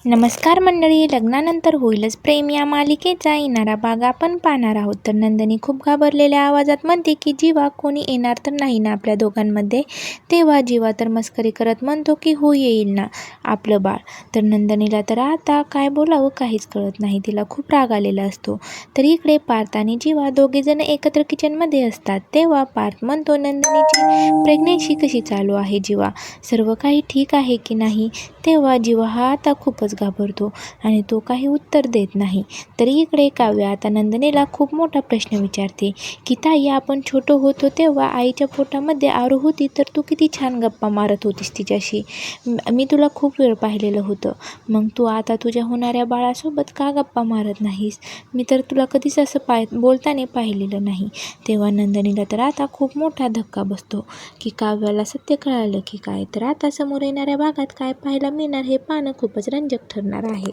नमस्कार मंडळी, लग्नानंतर होईलच प्रेम या मालिकेचा येणारा भाग आपण पाहणार आहोत. तर नंदिनी खूप घाबरलेल्या आवाजात म्हणते की जीवा, कोणी येणार तर नाही ना आपल्या दोघांमध्ये. तेव्हा जीवा तर मस्करी करत म्हणतो की हो, येईल ना आपलं बाळ. तर नंदिनीला तर आता काय बोलावं काहीच कळत नाही. तिला खूप राग आलेला असतो. तर इकडे पार्थ आणि जीवा दोघेजण एकत्र किचनमध्ये असतात. तेव्हा पार्थ म्हणतो, नंदिनीची प्रेग्नेन्सी कशी चालू आहे जीवा, सर्व काही ठीक आहे की नाही. तेव्हा जीवा हा आता खूपच घाबरतो आणि तो काही उत्तर देत नाही. तर इकडे काव्या आता नंदिनीला खूप मोठा प्रश्न विचारते की ताई, आपण छोटं होतो तेव्हा आईच्या पोटामध्ये आरू होती तर तू किती छान गप्पा मारत होतीस तिच्याशी. मी तुला खूप वेळ पाहिलेलं होतं. मग तू आता तुझ्या होणाऱ्या बाळासोबत का गप्पा मारत नाहीस? मी तर तुला कधीच असं बोलताना पाहिलेलं नाही. तेव्हा नंदिनीला तर आता खूप मोठा धक्का बसतो की काव्याला सत्य कळालं की काय. तर आता समोर येणाऱ्या भागात काय पाहायला मिळणार हे पाहणं खूपच रंजक ठरणार आहे.